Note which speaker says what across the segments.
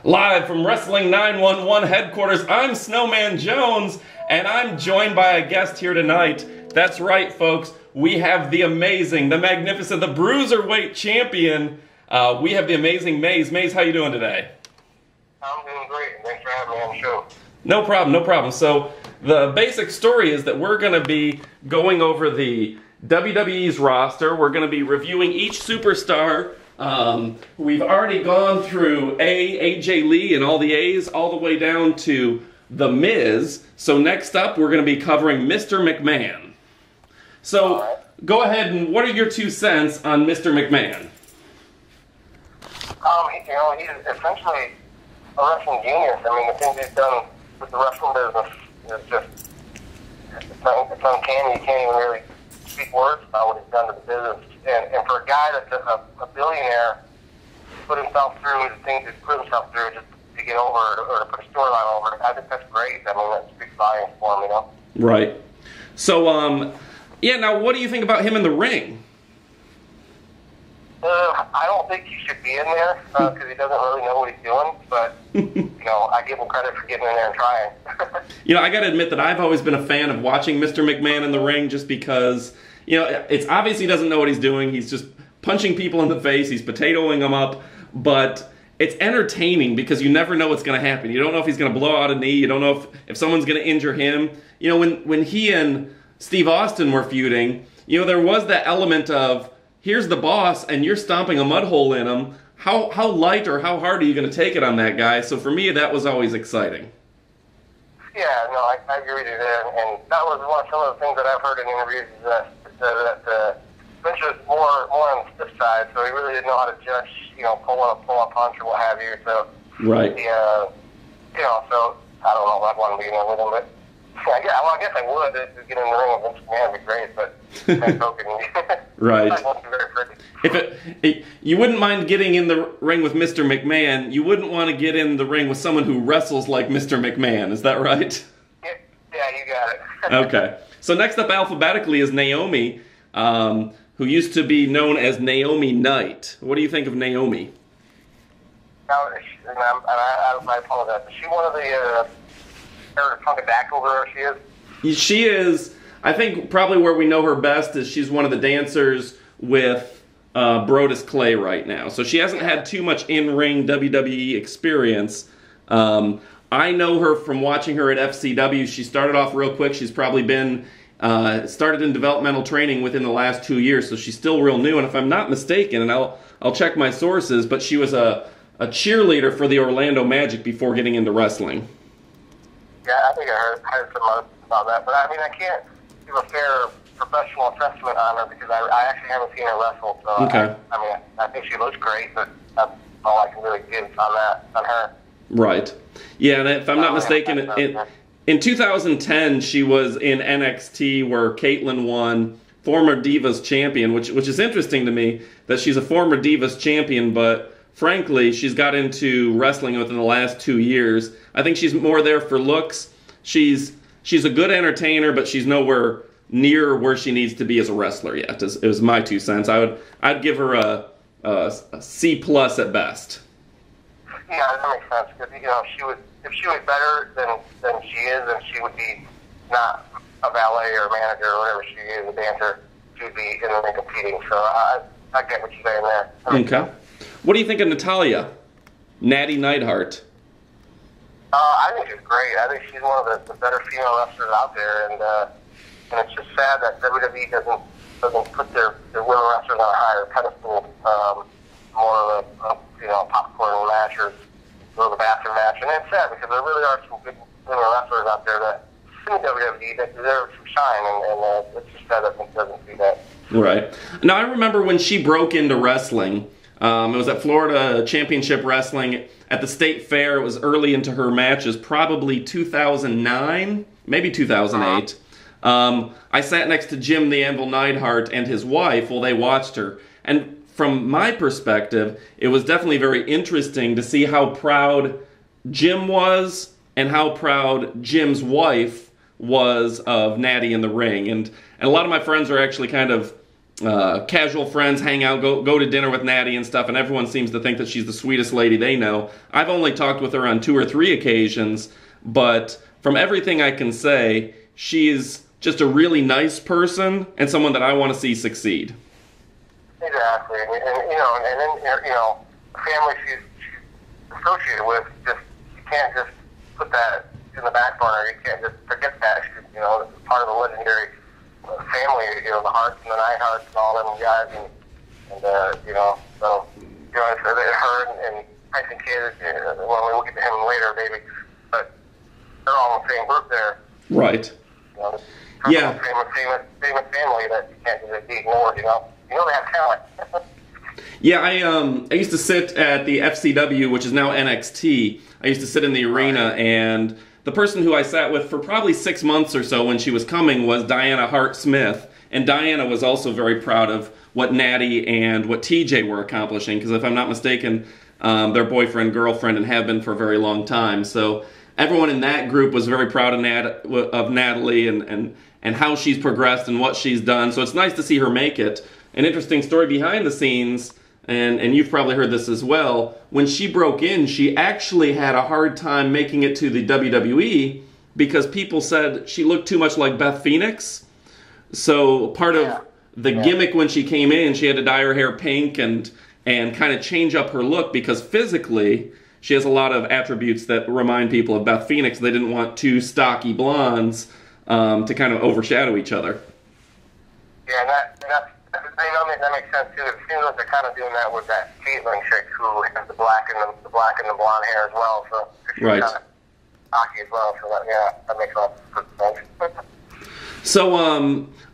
Speaker 1: Live from Wrestling 911 headquarters, I'm Snowman Jones, and I'm joined by a guest here tonight. That's right, folks. We have the amazing, the magnificent, the Bruiserweight champion. We have the amazing Maze. Maze, how you doing today?
Speaker 2: I'm doing great. Thanks for having me on the show.
Speaker 1: No problem, no problem. So, the basic story is that we're going to be going over the WWE's roster. We're going to be reviewing each superstar. We've already gone through AJ Lee and all the A's all the way down to The Miz. So next up, we're going to be covering Mr. McMahon. So go ahead and what are your 2 cents on Mr. McMahon?
Speaker 2: He's essentially a wrestling genius. I mean, the things he's done with the wrestling business is just, it's uncanny. You can't even really speak words about what he's done to the business. And for a guy that's a billionaire, put himself through the things he's put himself through just to get over it, or to put a storyline over it, I think that's great. I mean, that speaks volumes for him, you know?
Speaker 1: Right. So, yeah, now what do you think about him in the ring?
Speaker 2: I don't think he should be in there because he doesn't really know what he's doing, but, I give him credit for getting in there and trying.
Speaker 1: I got to admit that I've always been a fan of watching Mr. McMahon in the ring just because, it's obvious he doesn't know what he's doing. He's just punching people in the face. He's potatoing them up, but it's entertaining because you never know what's going to happen. You don't know if he's going to blow out a knee. You don't know if someone's going to injure him. When he and Steve Austin were feuding, there was that element of, here's the boss, and you're stomping a mud hole in him. How light or how hard are you going to take it on that guy? So for me, that was always exciting.
Speaker 2: Yeah, no, I agree with you there. And that was some of the things that I've heard in interviews is that Vince was more on the stiff side, so he really didn't know how to judge, pull a punch or what have you. So
Speaker 1: right.
Speaker 2: So I don't know if I'd want to be in there with him, but I guess I would to get in the ring with Vince McMahon would be great, but kind of
Speaker 1: right.
Speaker 2: I won't be very pretty.
Speaker 1: If you wouldn't mind getting in the ring with Mr. McMahon, you wouldn't want to get in the ring with someone who wrestles like Mr. McMahon. Is that right?
Speaker 2: Yeah, you got it.
Speaker 1: Okay. So next up alphabetically is Naomi, who used to be known as Naomi Knight. What do you think of Naomi?
Speaker 2: Now, I apologize. Is she one of the Punk back over there? She is?
Speaker 1: She is. I think probably where we know her best is she's one of the dancers with Brodus Clay right now. So she hasn't had too much in-ring WWE experience. I know her from watching her at FCW. She started off real quick. She's probably been started in developmental training within the last 2 years, so she's still real new. And if I'm not mistaken, and I'll check my sources, but she was a cheerleader for the Orlando Magic before getting into wrestling.
Speaker 2: Yeah, I think I heard some about that, but I mean, I can't give a fair professional assessment on her because I actually haven't seen her wrestle. So
Speaker 1: okay.
Speaker 2: I think she looks great, but that's all I can really give on her.
Speaker 1: Right. Yeah, and if I'm not mistaken, in 2010 she was in NXT where Caitlyn won, former Divas champion, which is interesting to me that she's a former Divas champion, but frankly, she's got into wrestling within the last 2 years. I think she's more there for looks. She's a good entertainer, but she's nowhere near where she needs to be as a wrestler yet. It was my 2 cents. I'd give her a C+ at best.
Speaker 2: Yeah, that makes sense. Because if she was better than she is, then she would be not a valet or a manager or whatever she is, a dancer. She would be in the ring competing. So I get what you're saying there.
Speaker 1: Okay. What do you think of Natalya? Natty Neidhart.
Speaker 2: I think she's great. I think she's one of the better female wrestlers out there, and it's just sad that WWE doesn't put their women wrestlers on a higher pedestal, more of a popcorn match or of a bathroom match. And it's sad because there really are some good women wrestlers out there that in WWE that deserve some shine, and it's just sad that Vince doesn't do that.
Speaker 1: Right. Now, I remember when she broke into wrestling. It was at Florida Championship Wrestling at the State Fair. It was early into her matches, probably 2009, maybe 2008. I sat next to Jim the Anvil Neidhart and his wife while they watched her. And from my perspective, it was definitely very interesting to see how proud Jim was and how proud Jim's wife was of Natty in the ring. And a lot of my friends are actually kind of casual friends hang out, go to dinner with Natty and stuff, and everyone seems to think that she's the sweetest lady they know. I've only talked with her on 2 or 3 occasions, but from everything I can say, she's just a really nice person and someone that I want to see succeed.
Speaker 2: Exactly, and then the family she's associated with, just you can't just put that in the back burner. You can't just forget that. This is part of the legendary family, the Harts and the Nighthearts and all them guys, and so it's her and Tyson Kidd. Well, we'll get to him later, maybe, but they're all in the same group there.
Speaker 1: Right. Yeah.
Speaker 2: Famous family that you can't just be ignored. They have talent.
Speaker 1: Yeah, I used to sit at the FCW, which is now NXT. I used to sit in the arena, and the person who I sat with for probably 6 months or so when she was coming was Diana Hart-Smith. And Diana was also very proud of what Natty and what TJ were accomplishing, because if I'm not mistaken, they're boyfriend, girlfriend, and have been for a very long time. So everyone in that group was very proud of Natalie and how she's progressed and what she's done. So it's nice to see her make it. An interesting story behind the scenes, and you've probably heard this as well, when she broke in, she actually had a hard time making it to the WWE because people said she looked too much like Beth Phoenix. So part of the gimmick when she came in, she had to dye her hair pink and kind of change up her look, because physically she has a lot of attributes that remind people of Beth Phoenix. They didn't want 2 stocky blondes to kind of overshadow each other.
Speaker 2: Yeah, that makes sense too. It seems like they're kind of doing that with that Caitlyn chick who has the black and the blonde hair as well. So she's
Speaker 1: right.
Speaker 2: Kind of hockey as well. So that makes a lot of sense.
Speaker 1: So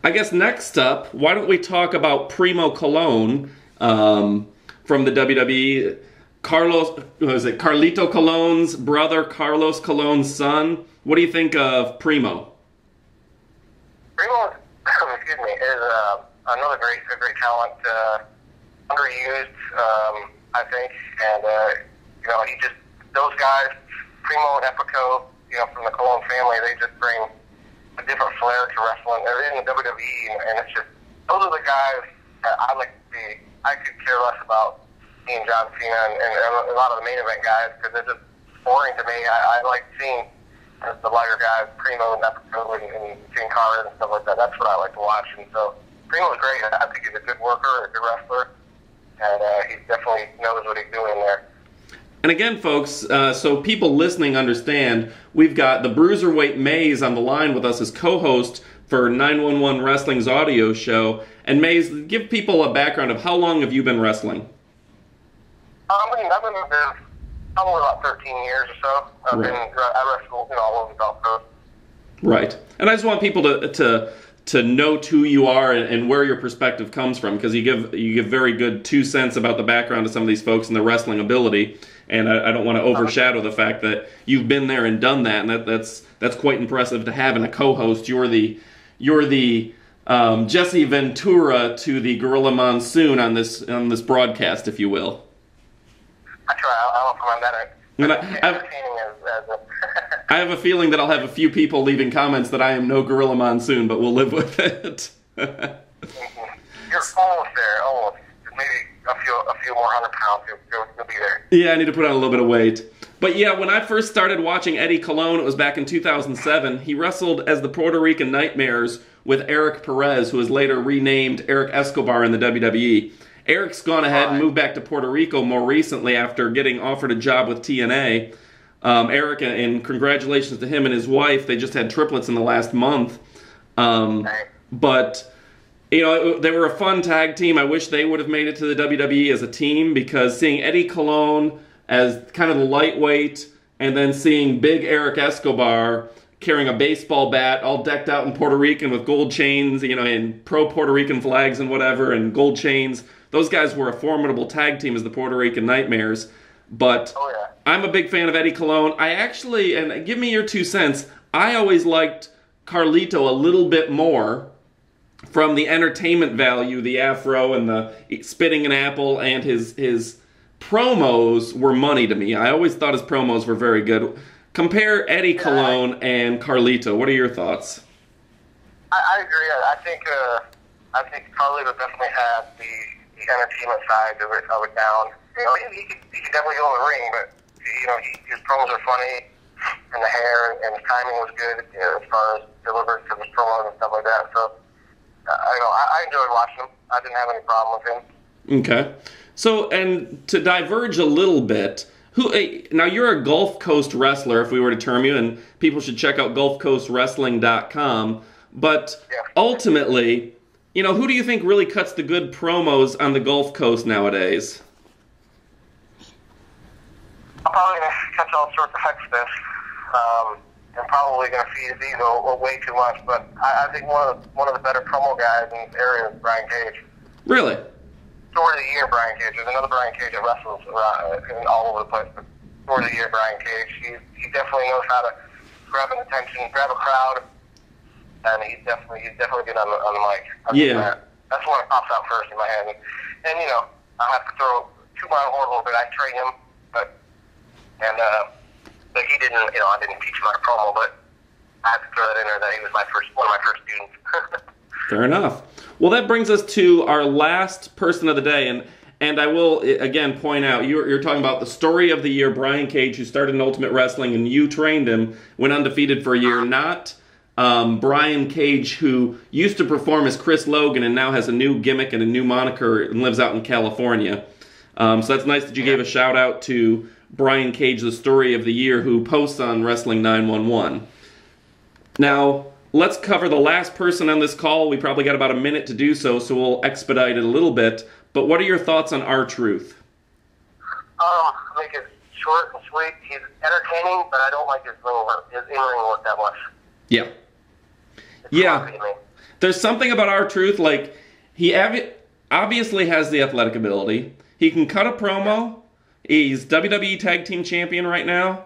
Speaker 1: I guess next up, why don't we talk about Primo Colon from the WWE? Carlito Colon's brother, Carlos Colon's son. What do you think of Primo?
Speaker 2: Primo, is another great talent, underused, I think, and he just, those guys, Primo and Epico, from the Colon family, they just bring a different flair to wrestling. They're in the WWE, and it's just, those are the guys that I like to see. I could care less about seeing John Cena and a lot of the main event guys, because they're just boring to me. I like seeing the lighter guys, Primo and Epico and Sin Cara and stuff like that. That's what I like to watch. And so Primo's great. I think he's a good worker, a good wrestler, and he definitely knows what he's doing there.
Speaker 1: And again, folks, so people listening understand, we've got the Bruiserweight Maze on the line with us as co-host for 911 Wrestling's audio show. And Maze, give people a background of how long have you been wrestling?
Speaker 2: I've been there probably about 13 years or so. I wrestled all over the Gulf Coast.
Speaker 1: Right. And I just want people to note who you are and where your perspective comes from, because you give very good 2 cents about the background of some of these folks and their wrestling ability. And I don't want to overshadow the fact that you've been there and done that, and that's quite impressive to have in a co-host. You're the Jesse Ventura to the Gorilla Monsoon on this broadcast, if you will.
Speaker 2: I try. I don't find that entertaining as
Speaker 1: I have a feeling that I'll have a few people leaving comments that I am no Gorilla Monsoon, but we'll live with it.
Speaker 2: You're almost there, almost. Maybe a few more 100 pounds, you'll be there.
Speaker 1: Yeah, I need to put on a little bit of weight. But yeah, when I first started watching Eddie Colon, it was back in 2007. He wrestled as the Puerto Rican Nightmares with Eric Perez, who was later renamed Eric Escobar in the WWE. Eric's gone ahead and moved back to Puerto Rico more recently after getting offered a job with TNA. Eric, and congratulations to him and his wife. They just had triplets in the last month. But, they were a fun tag team. I wish they would have made it to the WWE as a team, because seeing Eddie Colon as kind of the lightweight, and then seeing big Eric Escobar carrying a baseball bat, all decked out in Puerto Rican with gold chains, and pro-Puerto Rican flags and whatever, and gold chains. Those guys were a formidable tag team as the Puerto Rican Nightmares. But I'm a big fan of Eddie Colon. I actually, and give me your 2 cents, I always liked Carlito a little bit more from the entertainment value, the afro and the spitting an apple, and his promos were money to me. I always thought his promos were very good. Compare Eddie Colon and Carlito. What are your thoughts?
Speaker 2: I agree. I think I think Carly would definitely have the entertainment side of it down. You know, he could definitely go in the ring, but you know, his promos are funny, and the hair and his timing was good, you know, as far as delivered to his promos and stuff like that. So, I enjoyed watching him. I didn't have any problem with him.
Speaker 1: Okay. So, and to diverge a little bit, now you're a Gulf Coast wrestler, if we were to term you, and people should check out GulfCoastWrestling.com. But ultimately, you know, who do you think really cuts the good promos on the Gulf Coast nowadays?
Speaker 2: I'm probably going to catch all sorts of heck for this. I'm probably going to feed his ego way too much, but I think one of the better promo guys in this area is Brian Cage.
Speaker 1: Really?
Speaker 2: Story of the year, Brian Cage. There's another Brian Cage that wrestles around, all over the place. But story of the year, Brian Cage. He definitely knows how to grab an attention, grab a crowd, and he's definitely good on the mic. That's one that pops out first in my head. And you know, I have to toot my own horn a little bit. I train him, but he didn't. You know, I didn't teach him how to promo, but I have to throw that in there that he was one of my first students.
Speaker 1: Fair enough. Well, that brings us to our last person of the day, and I will again point out you're talking about the story of the year, Brian Cage, who started in Ultimate Wrestling, and you trained him, went undefeated for a year. Not Brian Cage, who used to perform as Chris Logan and now has a new gimmick and a new moniker and lives out in California. So that's nice that you gave a shout out to Brian Cage, the story of the year, who posts on Wrestling 911. Now, let's cover the last person on this call. We probably got about a minute to do so we'll expedite it a little bit. But what are your thoughts on RTruth?
Speaker 2: I think it's short and sweet. He's entertaining, but I don't like his in-ring work that much.
Speaker 1: Yeah. There's something about RTruth, like, he obviously has the athletic ability. He can cut a promo. He's WWE Tag Team Champion right now.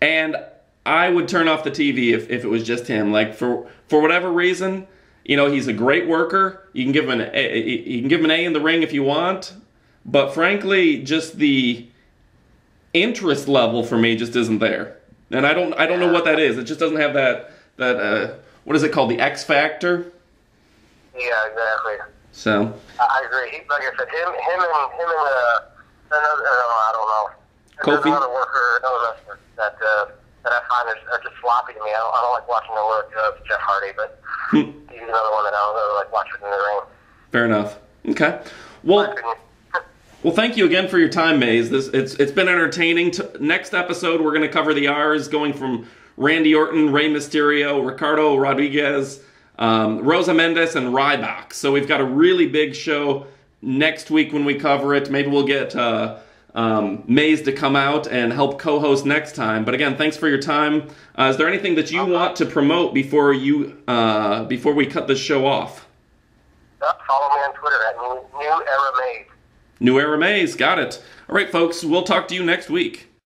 Speaker 1: And I would turn off the TV if it was just him. Like, for whatever reason, you know, he's a great worker. You can give him an A in the ring if you want. But frankly, just the interest level for me just isn't there. And I don't know what that is. It just doesn't have that what is it called? The X Factor?
Speaker 2: Yeah, exactly.
Speaker 1: So
Speaker 2: I agree. Like I said, him and another, I don't know.
Speaker 1: Kofi?
Speaker 2: Another worker, another wrestler that I find are just sloppy to me. I don't like watching the work of Jeff Hardy, but he's another one that I don't really like watching in the ring.
Speaker 1: Fair enough. Okay. Well, thank you again for your time, Maze. It's been entertaining. Next episode, we're going to cover the R's, going from Randy Orton, Rey Mysterio, Ricardo Rodriguez, Rosa Mendes, and Ryback. So we've got a really big show next week when we cover it. Maybe we'll get Maze to come out and help co-host next time. But again, thanks for your time. Is there anything that you want to promote before we cut this show off?
Speaker 2: Follow me on Twitter at New Era Maze.
Speaker 1: New Era Maze, got it. All right, folks, we'll talk to you next week.